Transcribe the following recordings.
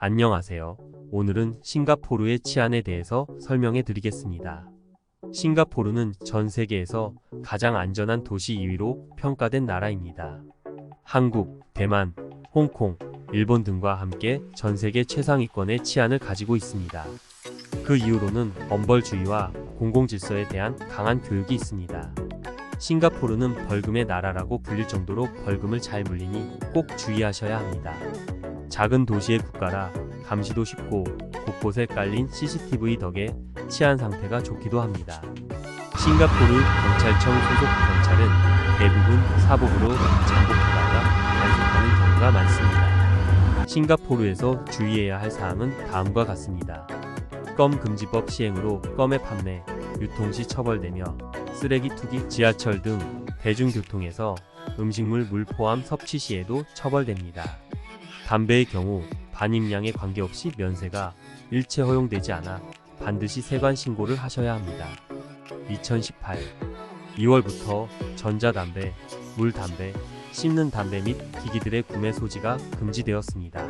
안녕하세요. 오늘은 싱가포르의 치안에 대해서 설명해 드리겠습니다. 싱가포르는 전 세계에서 가장 안전한 도시 2위로 평가된 나라입니다. 한국, 대만, 홍콩, 일본 등과 함께 전 세계 최상위권의 치안을 가지고 있습니다. 그 이유로는 엄벌주의와 공공질서에 대한 강한 교육이 있습니다. 싱가포르는 벌금의 나라라고 불릴 정도로 벌금을 잘 물리니 꼭 주의하셔야 합니다. 작은 도시의 국가라 감시도 쉽고 곳곳에 깔린 CCTV 덕에 치안 상태가 좋기도 합니다. 싱가포르 경찰청 소속 경찰은 대부분 사복으로 잠복하다가 단속하는 경우가 많습니다. 싱가포르에서 주의해야 할 사항은 다음과 같습니다. 껌 금지법 시행으로 껌의 판매, 유통 시 처벌되며 쓰레기 투기, 지하철 등 대중교통에서 음식물 물 포함 섭취 시에도 처벌됩니다. 담배의 경우 반입량에 관계없이 면세가 일체 허용되지 않아 반드시 세관 신고를 하셔야 합니다. 2018 2월부터 전자담배, 물담배, 씹는 담배 및 기기들의 구매 소지가 금지되었습니다.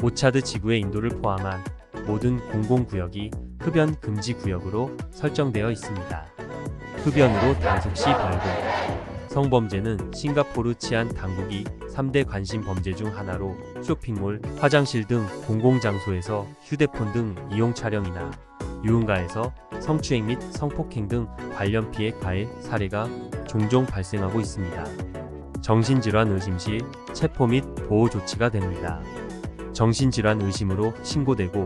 오차드 지구의 인도를 포함한 모든 공공구역이 흡연 금지 구역으로 설정되어 있습니다. 흡연으로 단속 시 벌금. 성범죄는 싱가포르 치안 당국이 3대 관심 범죄 중 하나로 쇼핑몰, 화장실 등 공공장소에서 휴대폰 등 이용 촬영이나 유흥가에서 성추행 및 성폭행 등 관련 피해 가해 사례가 종종 발생하고 있습니다. 정신질환 의심 시 체포 및 보호 조치가 됩니다. 정신질환 의심으로 신고되고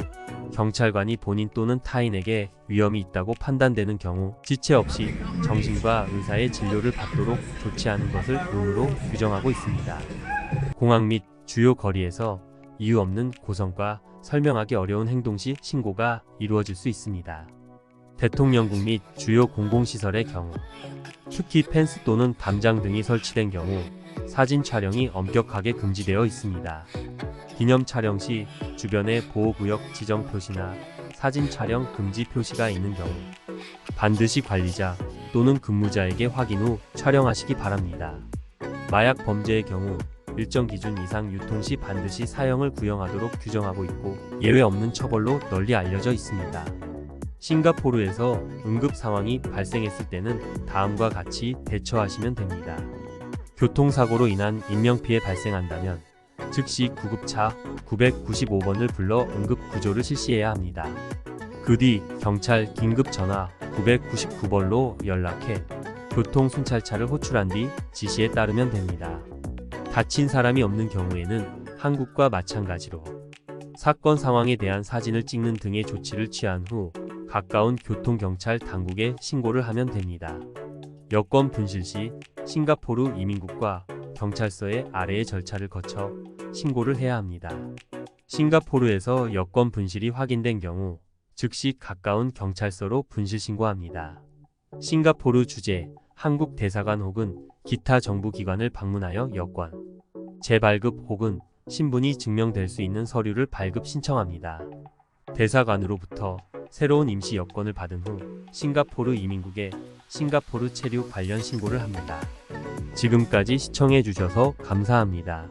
경찰관이 본인 또는 타인에게 위험이 있다고 판단되는 경우 지체 없이 정신과 의사의 진료를 받도록 조치하는 것을 의무로 규정하고 있습니다. 공항 및 주요 거리에서 이유 없는 고성과 설명하기 어려운 행동 시 신고가 이루어질 수 있습니다. 대통령궁 및 주요 공공시설의 경우, 특히 펜스 또는 담장 등이 설치된 경우 사진 촬영이 엄격하게 금지되어 있습니다. 기념 촬영 시 주변에 보호구역 지정 표시나 사진 촬영 금지 표시가 있는 경우 반드시 관리자 또는 근무자에게 확인 후 촬영하시기 바랍니다. 마약 범죄의 경우 일정 기준 이상 유통 시 반드시 사형을 구형하도록 규정하고 있고 예외 없는 처벌로 널리 알려져 있습니다. 싱가포르에서 응급 상황이 발생했을 때는 다음과 같이 대처하시면 됩니다. 교통사고로 인한 인명피해 발생한다면 즉시 구급차 995번을 불러 응급구조를 실시해야 합니다. 그 뒤 경찰 긴급전화 999번로 연락해 교통순찰차를 호출한 뒤 지시에 따르면 됩니다. 다친 사람이 없는 경우에는 한국과 마찬가지로 사건 상황에 대한 사진을 찍는 등의 조치를 취한 후 가까운 교통경찰 당국에 신고를 하면 됩니다. 여권 분실 시 싱가포르 이민국과 경찰서의 아래의 절차를 거쳐 신고를 해야 합니다. 싱가포르에서 여권 분실이 확인된 경우 즉시 가까운 경찰서로 분실 신고합니다. 싱가포르 주재, 한국 대사관 혹은 기타 정부기관을 방문하여 여권, 재발급 혹은 신분이 증명될 수 있는 서류를 발급 신청합니다. 대사관으로부터 새로운 임시 여권을 받은 후 싱가포르 이민국에 싱가포르 체류 관련 신고를 합니다. 지금까지 시청해 주셔서 감사합니다.